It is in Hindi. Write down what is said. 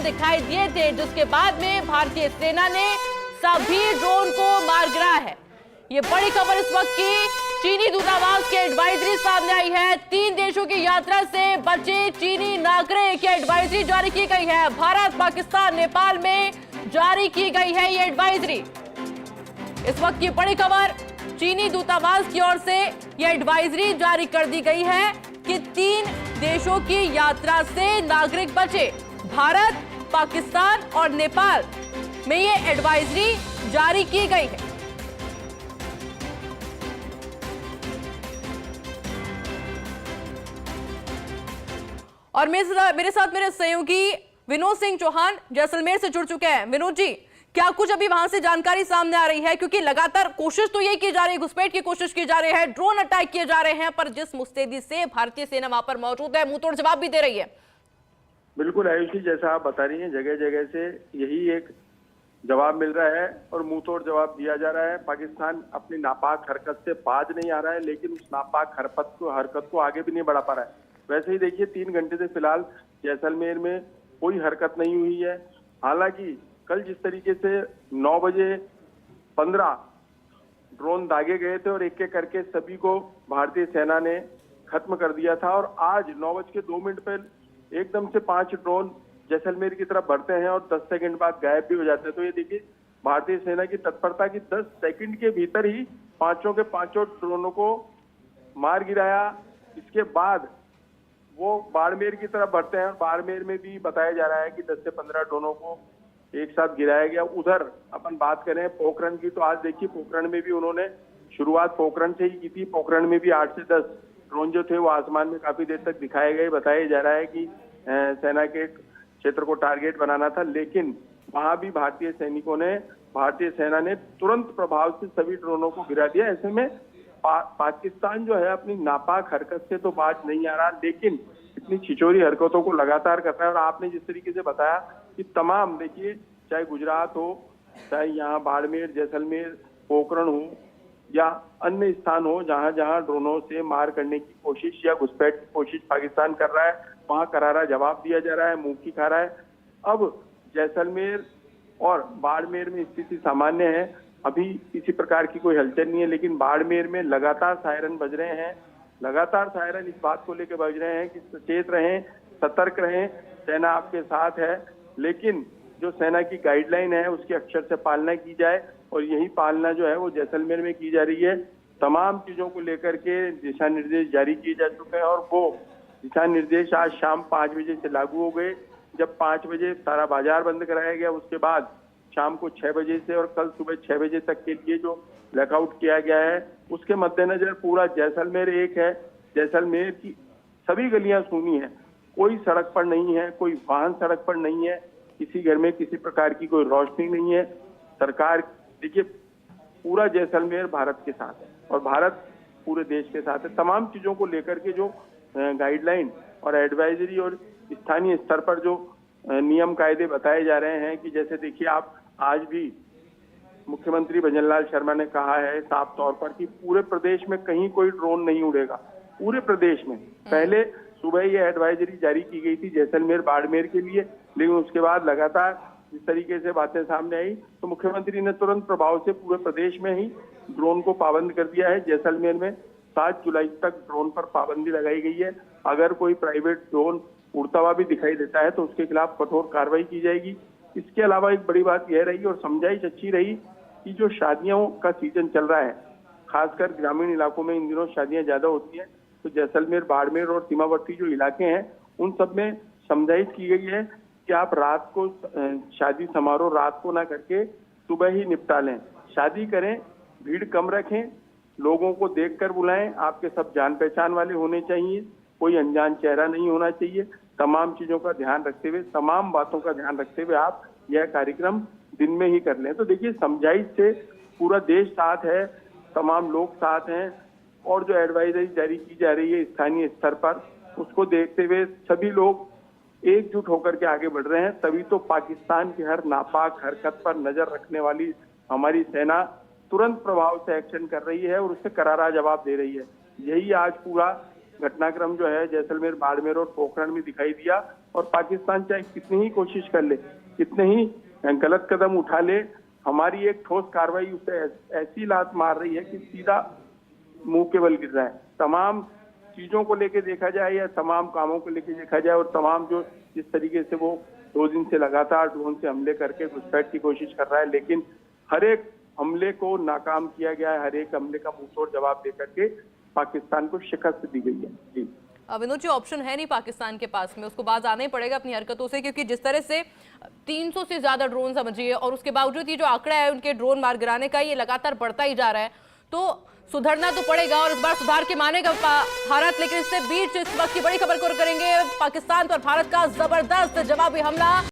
निशान दिखाई दिए थे, जिसके बाद में भारतीय सेना ने सभी ड्रोन को मार गिराया है। ये बड़ी खबर इस वक्त की चीनी दूतावास की एडवाइजरी सामने आई है। 3 देशों की यात्रा से बचे चीनी नागरिक की एडवाइजरी जारी की गई है। भारत, पाकिस्तान, नेपाल में जारी की गई है ये एडवाइजरी। इस वक्त की बड़ी खबर, चीनी दूतावास की ओर से यह एडवाइजरी जारी कर दी गई है कि 3 देशों की यात्रा से नागरिक बचे। भारत, पाकिस्तान और नेपाल में यह एडवाइजरी जारी की गई है। और मेरे साथ मेरे सहयोगी विनोद सिंह चौहान जैसलमेर से जुड़ चुके हैं। विनोद जी, क्या कुछ अभी वहां से जानकारी सामने आ रही है? क्योंकि लगातार कोशिश तो यही की जा रही है, घुसपैठ की कोशिश की जा रही है, ड्रोन अटैक किए जा रहे हैं, पर जिस मुस्तैदी से भारतीय सेना वहां पर मौजूद है, मुंहतोड़ जवाब भी दे रही है। बिल्कुल आयुषी, जैसा आप बता रही हैं, जगह जगह से यही एक जवाब मिल रहा है और मुंहतोड़ जवाब दिया जा रहा है। पाकिस्तान अपनी नापाक हरकत से बाज नहीं आ रहा है, लेकिन उस नापाक हरकत को आगे भी नहीं बढ़ा पा रहा है। वैसे ही देखिए, 3 घंटे से फिलहाल जैसलमेर में कोई हरकत नहीं हुई है। हालांकि कल जिस तरीके से 9 बजे 15 ड्रोन दागे गए थे और एक एक करके सभी को भारतीय सेना ने खत्म कर दिया था, और आज 9:02 पर एकदम से 5 ड्रोन जैसलमेर की तरफ बढ़ते हैं और 10 सेकंड बाद गायब भी हो जाते हैं। तो ये देखिए भारतीय सेना की तत्परता की 10 सेकंड के भीतर ही पांचों के पांचों ड्रोनों को मार गिराया। इसके बाद वो बाड़मेर की तरफ बढ़ते हैं और बाड़मेर में भी बताया जा रहा है कि 10 से 15 ड्रोनों को एक साथ गिराया गया। उधर अपन बात करें पोखरण की, तो आज देखिए पोखरण में भी उन्होंने शुरुआत पोखरण से ही की थी। पोखरण में भी 8 से 10 ड्रोन जो थे वो आसमान में काफी देर तक दिखाए गए। बताया जा रहा है कि सेना के क्षेत्र को टारगेट बनाना था, लेकिन वहां भी भारतीय सेना ने तुरंत प्रभाव से सभी ड्रोनों को गिरा दिया। ऐसे में पाकिस्तान जो है अपनी नापाक हरकत से तो बाज नहीं आ रहा, लेकिन इतनी छिचोरी हरकतों को लगातार कर रहा है। और आपने जिस तरीके से बताया कि तमाम, देखिए चाहे गुजरात हो, चाहे यहाँ बाड़मेर, जैसलमेर, पोखरण हो या अन्य स्थान हो, जहां जहां ड्रोनों से मार करने की कोशिश या घुसपैठ की कोशिश पाकिस्तान कर रहा है, वहां करारा जवाब दिया जा रहा है, मुंह की खा रहा है। अब जैसलमेर और बाड़मेर में स्थिति सामान्य है, अभी किसी प्रकार की कोई हलचल नहीं है, लेकिन बाड़मेर में लगातार सायरन बज रहे हैं। लगातार सायरन इस बात को लेकर बज रहे हैं कि सचेत रहें, सतर्क रहें, सेना आपके साथ है। लेकिन जो सेना की गाइडलाइन है उसकी अक्षर से पालना की जाए, और यही पालना जो है वो जैसलमेर में की जा रही है। तमाम चीजों को लेकर के दिशा निर्देश जारी किए जा चुके हैं, और वो दिशा निर्देश आज शाम 5 बजे से लागू हो गए। जब 5 बजे सारा बाजार बंद कराया गया, उसके बाद शाम को 6 बजे से और कल सुबह 6 बजे तक के लिए जो ब्लैकआउट किया गया है, उसके मद्देनजर पूरा जैसलमेर एक है। जैसलमेर की सभी गलियां सूनी है, कोई सड़क पर नहीं है, कोई वाहन सड़क पर नहीं है, किसी घर में किसी प्रकार की कोई रोशनी नहीं है। सरकार, देखिए पूरा जैसलमेर भारत के साथ है और भारत पूरे देश के साथ है। तमाम चीजों को लेकर के जो गाइडलाइन और एडवाइजरी और स्थानीय स्तर पर जो नियम कायदे बताए जा रहे हैं, कि जैसे देखिए आप आज भी मुख्यमंत्री भजनलाल शर्मा ने कहा है साफ तौर पर कि पूरे प्रदेश में कहीं कोई ड्रोन नहीं उड़ेगा, पूरे प्रदेश में। पहले सुबह ये एडवाइजरी जारी की गई थी जैसलमेर बाड़मेर के लिए, लेकिन उसके बाद लगातार जिस तरीके से बातें सामने आई, तो मुख्यमंत्री ने तुरंत प्रभाव से पूरे प्रदेश में ही ड्रोन को पाबंद कर दिया है। जैसलमेर में 7 जुलाई तक ड्रोन पर पाबंदी लगाई गई है। अगर कोई प्राइवेट ड्रोन उड़ता हुआ भी दिखाई देता है तो उसके खिलाफ कठोर कार्रवाई की जाएगी। इसके अलावा एक बड़ी बात यह रही और समझाइश अच्छी रही कि जो शादियों का सीजन चल रहा है, खासकर ग्रामीण इलाकों में इन दिनों शादियां ज्यादा होती हैं, तो जैसलमेर, बाड़मेर और सीमावर्ती जो इलाके हैं उन सब में समझाइश की गई है कि आप रात को शादी समारोह रात को ना करके सुबह ही निपटा लें। शादी करें, भीड़ कम रखें, लोगों को देखकर बुलाएं, आपके सब जान पहचान वाले होने चाहिए, कोई अनजान चेहरा नहीं होना चाहिए। तमाम चीजों का ध्यान रखते हुए, तमाम बातों का ध्यान रखते हुए आप यह कार्यक्रम दिन में ही कर लें। तो देखिए समझाइश से पूरा देश साथ है, तमाम लोग साथ हैं, और जो एडवाइजरी जारी की जा रही है स्थानीय स्तर पर, उसको देखते हुए सभी लोग एकजुट होकर के आगे बढ़ रहे हैं। तभी तो पाकिस्तान की हर नापाक हरकत पर नजर रखने वाली हमारी सेना तुरंत प्रभाव से एक्शन कर रही है और उससे करारा जवाब दे रही है। यही आज पूरा घटनाक्रम जो है जैसलमेर, बाड़मेर और पोखरण में दिखाई दिया। और पाकिस्तान चाहे कितनी ही कोशिश कर ले, कितने ही गलत कदम उठा ले, हमारी एक ठोस कार्रवाई उसे ऐसी लात मार रही है कि सीधा मुंह के बल गिर रहा है। तमाम चीजों को लेके देखा जाए या तमाम कामों को लेके देखा जाए, और तमाम जो जिस तरीके से वो 2 दिन से लगातार ड्रोन से हमले करके घुसपैठ की कोशिश कर रहा है, लेकिन हर एक हमले को नाकाम किया गया है। हर एक हमले का मुंहतोड़ जवाब देकर के पाकिस्तान को शिकस्त दी गई है। जी विनोद जी, ऑप्शन है नहीं पाकिस्तान के पास में, उसको बाज आना ही पड़ेगा अपनी हरकतों से, क्योंकि जिस तरह से 300 से ज्यादा ड्रोन समझिए, और उसके बावजूद ये जो आंकड़ा है उनके ड्रोन मार गिराने का, ये लगातार बढ़ता ही जा रहा है। तो सुधरना तो पड़ेगा और इस बार सुधार के मानेगा भारत। लेकिन इससे बीच इस वक्त की बड़ी खबर को करेंगे, पाकिस्तान पर भारत का जबरदस्त जवाबी हमला।